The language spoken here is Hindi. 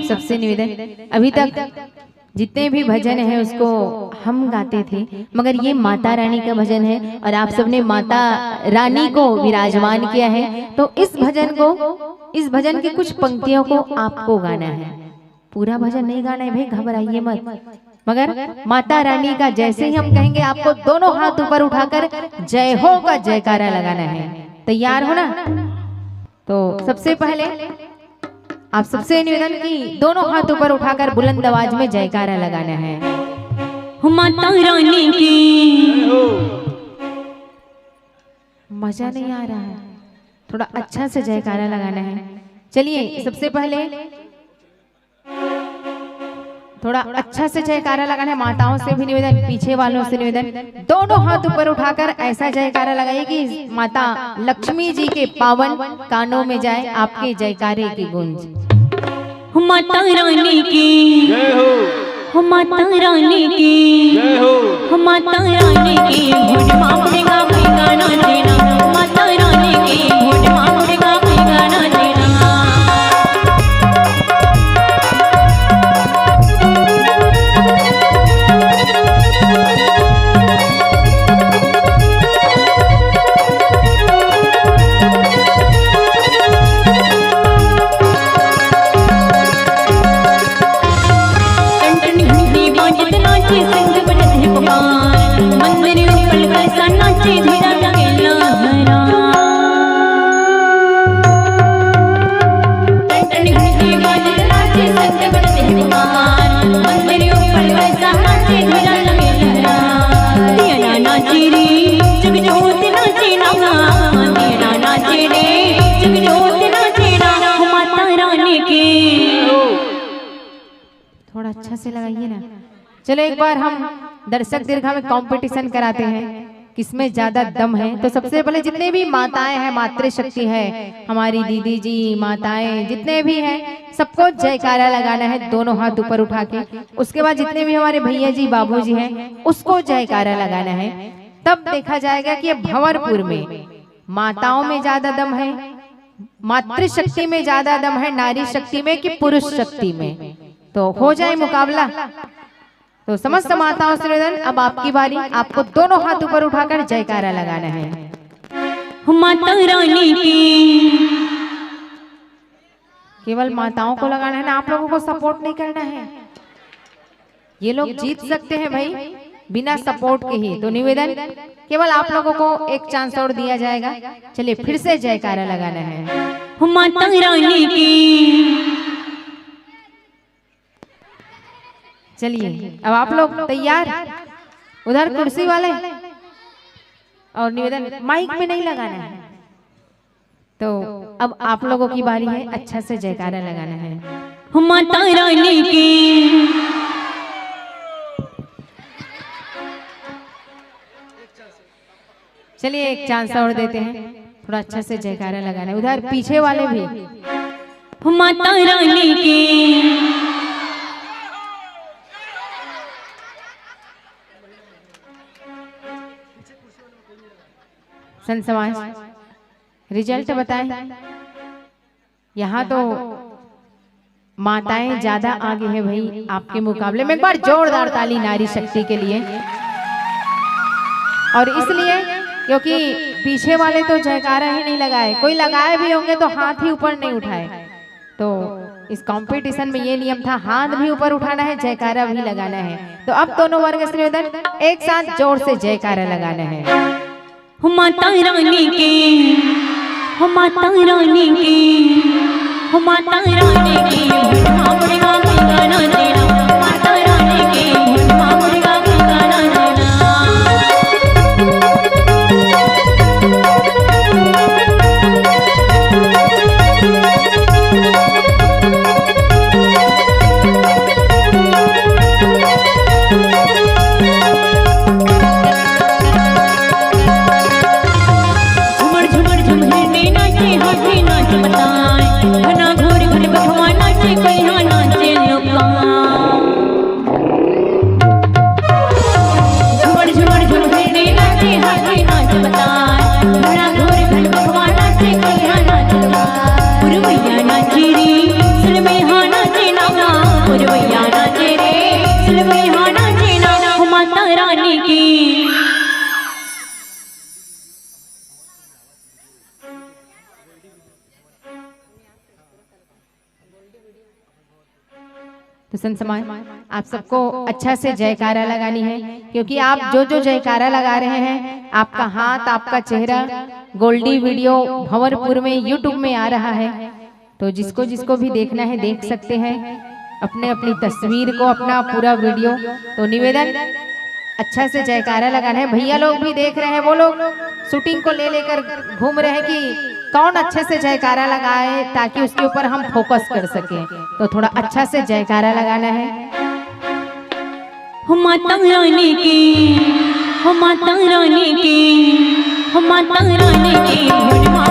सबसे निवेदन, अभी तक जितने भी भजन है उसको हम गाते थे, मगर ये माता रानी का भजन है और आप सबने माता रानी को विराजमान किया है, तो इस भजन की कुछ पंक्तियों को आपको गाना है। पूरा भजन नहीं गाना है भाई, घबराइए मत, मगर माता रानी का जैसे ही हम कहेंगे आपको दोनों हाथ ऊपर उठाकर जय हो का जयकारा लगाना है। तैयार हो ना? तो सबसे पहले आप सबसे निवेदन की दोनों हाथ ऊपर उठाकर बुलंद आवाज में जयकारा लगाना है। माता रानी की। मजा नहीं आ रहा है, थोड़ा अच्छा से जयकारा लगाना है। चलिए सबसे पहले थोड़ा अच्छा से जयकारा लगाना है। माताओं से भी निवेदन, पीछे वालों से निवेदन, दोनों हाथ ऊपर उठाकर ऐसा जयकारा लगाइए कि माता लक्ष्मी जी के पावन कानों में जाए आपके जयकारे की गूंज। माता रानी की जय हो, माता रानी की जय हो, माता रानी की भोज मांगेगा कोई गाना देना, माता रानी की भोज मांगेगा कोई गाना देना। थोड़ा अच्छा से लगाइए ना। चलो एक बार हम दर्शक दीर्घा में कंपटीशन कराते हैं किसमें ज्यादा दम है। तो सबसे पहले जितने भी माताएं हैं, मातृशक्ति है, हमारी दीदी जी माताएं जितने भी हैं, सबको जयकारा लगाना है दोनों हाथ ऊपर उठा के। उसके बाद जितने भी हमारे भैया जी बाबू जी हैं उसको जयकारा लगाना है। तब देखा जाएगा कि भंवरपुर में माताओं में ज्यादा दम है, मातृशक्ति में ज्यादा दम है, नारी शक्ति में कि पुरुष शक्ति में। तो हो जाए मुकाबला। तो समस्त माताओं से निवेदन, अब आपकी बारी, आपको दोनों हाथ ऊपर उठाकर जयकारा लगाना है। माता रानी की। केवल माताओं को लगाना है ना, आप लोगों को सपोर्ट नहीं करना है। ये लोग जीत सकते हैं भाई बिना सपोर्ट के ही। तो निवेदन, केवल आप लोगों को एक चांस और दिया जाएगा। चलिए फिर से जयकारा लगाना है। माता रानी की। चलिए अब आप लोग तैयार? उधर कुर्सी वाले और निवेदन, माइक में नहीं लगाना है। तो अब आप लोगों की बारी है, अच्छा से जयकारा लगाना है। माता रानी की। चलिए एक चांस और देते हैं, थोड़ा अच्छा से जयकारा लगाना है। उधर पीछे वाले भी। माता रानी की। संत समाज रिजल्ट बताएं। यहाँ तो माताएं ज्यादा आगे हैं भाई आपके मुकाबले में। एक बार जोरदार ताली नारी शक्ति के लिए। और इसलिए क्योंकि पीछे वाले तो जयकारा ही नहीं लगाए, कोई लगाए भी होंगे तो हाथ ही ऊपर नहीं उठाए। तो इस कंपटीशन में ये नियम था, हाथ भी ऊपर उठाना है, जयकारा भी लगाना है। तो अब दोनों वर्ग से निवेदन, एक साथ जोर से जयकारा लगाना है। माता रानी की। माता रानी की। माता रानी की। माता रानी की। कोई तो संत समाज आप सबको अच्छा से जयकारा लगानी है, क्योंकि आप जो जो जयकारा लगा रहे हैं आपका हाथ आपका चेहरा गोल्डी वीडियो भंवरपुर में यूट्यूब में आ रहा है। तो जिसको जिसको भी देखना है देख सकते हैं अपने अपनी तस्वीर को, अपना पूरा वीडियो। तो निवेदन अच्छा से जयकारा लगाना है। भैया लोग भी देख रहे हैं, वो लोग शूटिंग को ले लेकर घूम रहे हैं कि कौन अच्छे से जयकारा लगाए ताकि उसके ऊपर हम फोकस कर सकें। तो थोड़ा अच्छा से जयकारा लगाना है। हो माता रानी की, हो माता रानी की, हो माता रानी की, भोज माँ